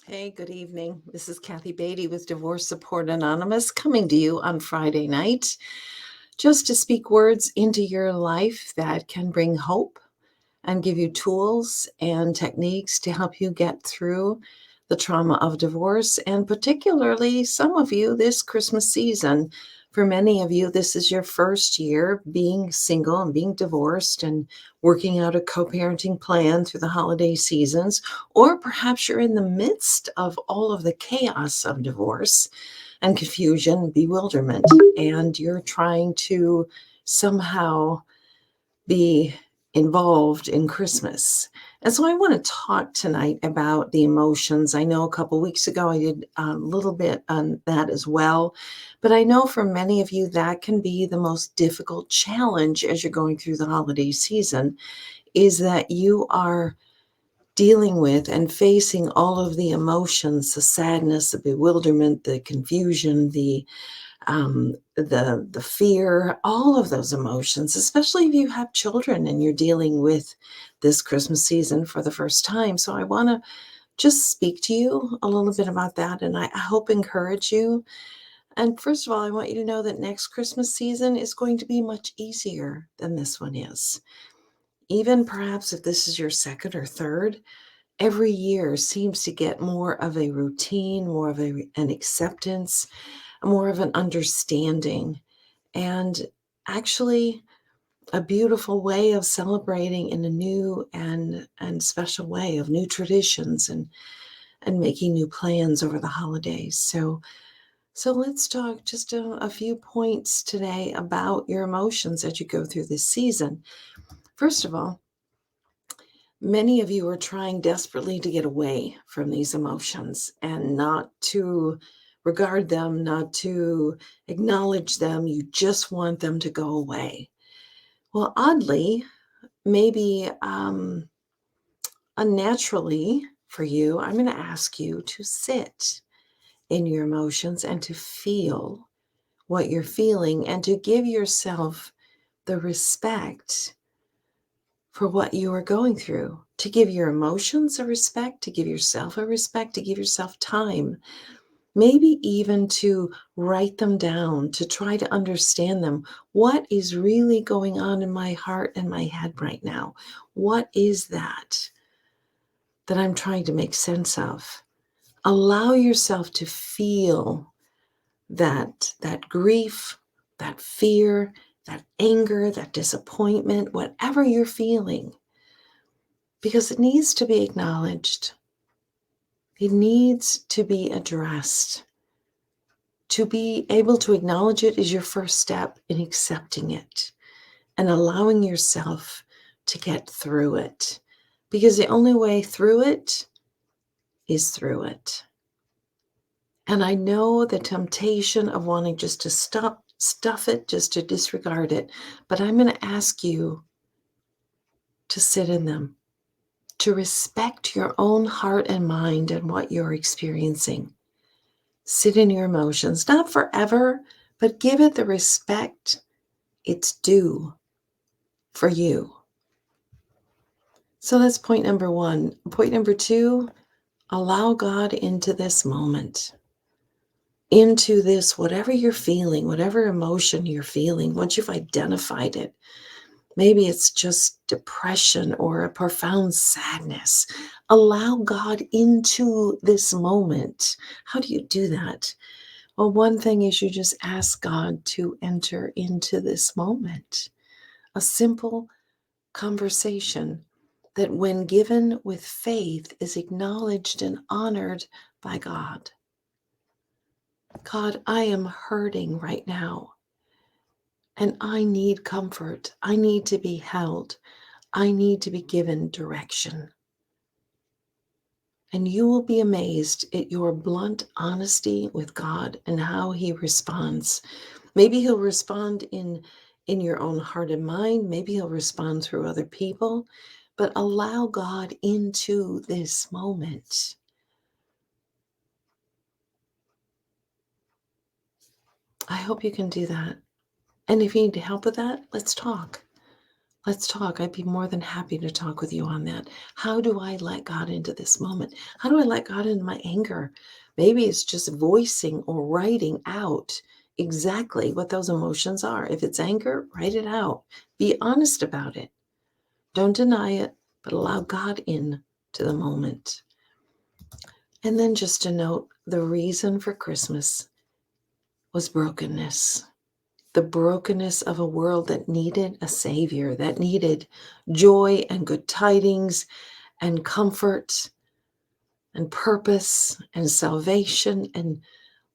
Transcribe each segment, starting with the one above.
Hey, good evening. This is Kathy Beatty with Divorce Support Anonymous coming to you on Friday night just to speak words into your life that can bring hope and give you tools and techniques to help you get through the trauma of divorce, and particularly some of you this Christmas season. For many of you, this is your first year being single and being divorced and working out a co parenting plan through the holiday seasons, or perhaps you're in the midst of all of the chaos of divorce and confusion, bewilderment, and you're trying to somehow be involved in Christmas. And so I want to talk tonight about the emotions. I know a couple weeks ago I did a little bit on that as well, but I know for many of you that can be the most difficult challenge as you're going through the holiday season, is that you are dealing with and facing all of the emotions, the sadness, the bewilderment, the confusion, the fear, all of those emotions, especially if you have children and you're dealing with this Christmas season for the first time. So I want to just speak to you a little bit about that, and I hope encourage you. And first of all, I want you to know that next Christmas season is going to be much easier than this one is. Even perhaps if this is your second or third, every year seems to get more of a routine, more of an acceptance, more of an understanding, and actually a beautiful way of celebrating in a new and special way, of new traditions and making new plans over the holidays. So let's talk just a few points today about your emotions as you go through this season. First of all, many of you are trying desperately to get away from these emotions and not to regard them, not to acknowledge them. You just want them to go away. Well, oddly, maybe unnaturally for you, I'm going to ask you to sit in your emotions and to feel what you're feeling and to give yourself the respect for what you are going through, to give your emotions a respect, to give yourself a respect, to give yourself time, maybe even to write them down, to try to understand them. What is really going on in my heart and my head right now? What is that I'm trying to make sense of? Allow yourself to feel that grief, that fear, that anger, that disappointment, whatever you're feeling, because it needs to be acknowledged. It needs to be addressed. To be able to acknowledge it is your first step in accepting it and allowing yourself to get through it. Because the only way through it is through it. And I know the temptation of wanting just to stuff it, just to disregard it. But I'm going to ask you to sit in them, to respect your own heart and mind and what you're experiencing. Sit in your emotions, not forever, but give it the respect it's due for you. So that's point number one. Point number two, allow God into this moment, into this, whatever you're feeling, whatever emotion you're feeling, once you've identified it. Maybe it's just depression or a profound sadness. Allow God into this moment. How do you do that? Well, one thing is you just ask God to enter into this moment. A simple conversation that, when given with faith, is acknowledged and honored by God. God, I am hurting right now, and I need comfort. I need to be held. I need to be given direction. And you will be amazed at your blunt honesty with God and how he responds. Maybe he'll respond in your own heart and mind. Maybe he'll respond through other people, but allow God into this moment. I hope you can do that. And if you need help with that, let's talk. Let's talk. I'd be more than happy to talk with you on that. How do I let God into this moment? How do I let God into my anger? Maybe it's just voicing or writing out exactly what those emotions are. If it's anger, write it out. Be honest about it. Don't deny it, but allow God in to the moment. And then just to note, the reason for Christmas was brokenness. The brokenness of a world that needed a savior, that needed joy and good tidings and comfort and purpose and salvation and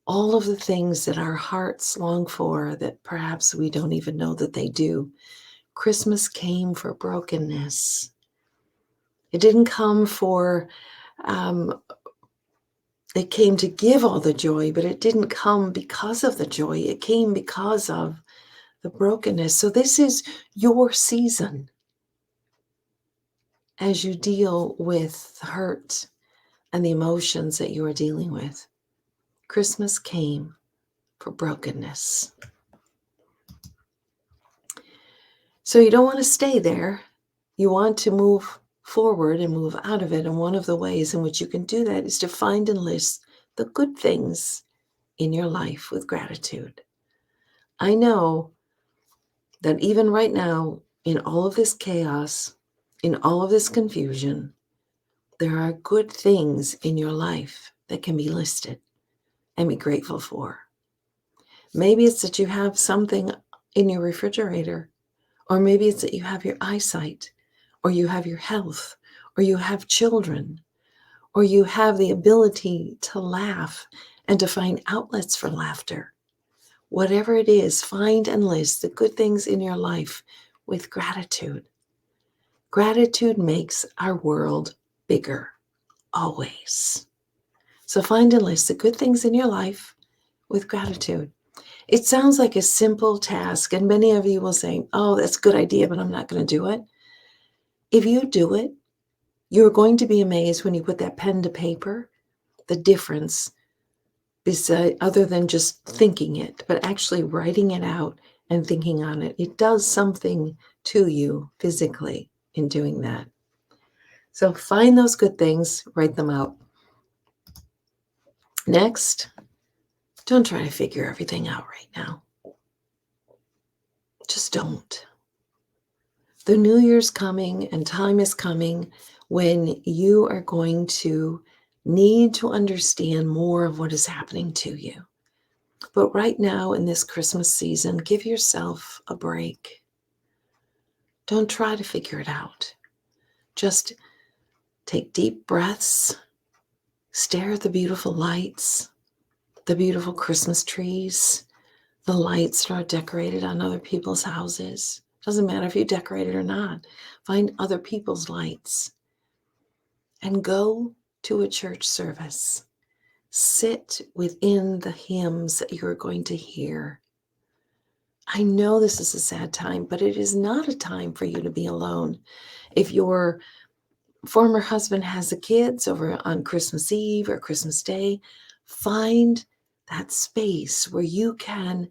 all of the things that our hearts long for that perhaps we don't even know that they do. Christmas came for brokenness. It didn't come for, it came to give all the joy, but it didn't come because of the joy. It came because of the brokenness. So this is your season as you deal with the hurt and the emotions that you are dealing with. Christmas came for brokenness. So you don't want to stay there. You want to move forward and move out of it. And one of the ways in which you can do that is to find and list the good things in your life with gratitude. I know that even right now, in all of this chaos, in all of this confusion, there are good things in your life that can be listed and be grateful for. Maybe it's that you have something in your refrigerator, or maybe it's that you have your eyesight, or you have your health, or you have children, or you have the ability to laugh and to find outlets for laughter. Whatever it is, find and list the good things in your life with gratitude. Gratitude makes our world bigger, always. So find and list the good things in your life with gratitude. It sounds like a simple task, and many of you will say, oh, that's a good idea, but I'm not going to do it. If you do it, you're going to be amazed when you put that pen to paper, the difference other than just thinking it, but actually writing it out and thinking on it. It does something to you physically in doing that. So find those good things, write them out. Next, don't try to figure everything out right now. Just don't. The new year's coming and time is coming when you are going to need to understand more of what is happening to you. But right now in this Christmas season, give yourself a break. Don't try to figure it out. Just take deep breaths, stare at the beautiful lights, the beautiful Christmas trees, the lights that are decorated on other people's houses. Doesn't matter if you decorate it or not. Find other people's lights and go to a church service. Sit within the hymns that you're going to hear. I know this is a sad time, but it is not a time for you to be alone. If your former husband has the kids over on Christmas Eve or Christmas Day, find that space where you can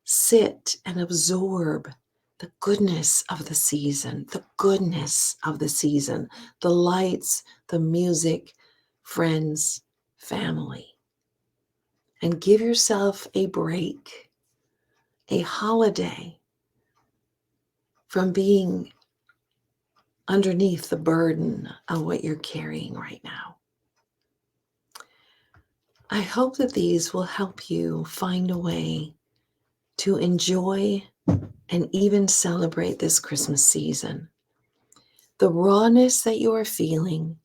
sit and absorb the goodness of the season, the goodness of the season, the lights, the music, friends, family. And give yourself a break, a holiday from being underneath the burden of what you're carrying right now. I hope that these will help you find a way to enjoy and even celebrate this Christmas season. The rawness that you are feeling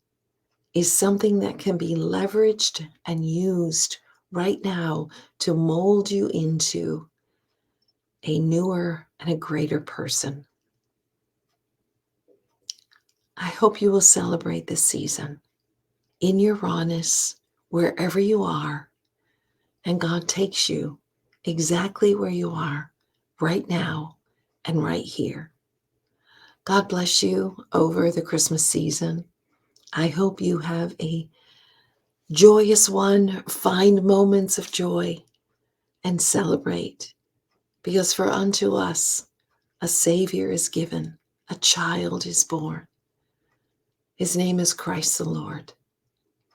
is something that can be leveraged and used right now to mold you into a newer and a greater person. I hope you will celebrate this season in your rawness, wherever you are, and God takes you exactly where you are right now and right here. God bless you over the Christmas season. I hope you have a joyous one. Find moments of joy and celebrate, because for unto us a Savior is given, A child is born. His name is Christ the Lord.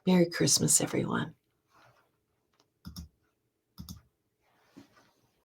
Merry Christmas, everyone.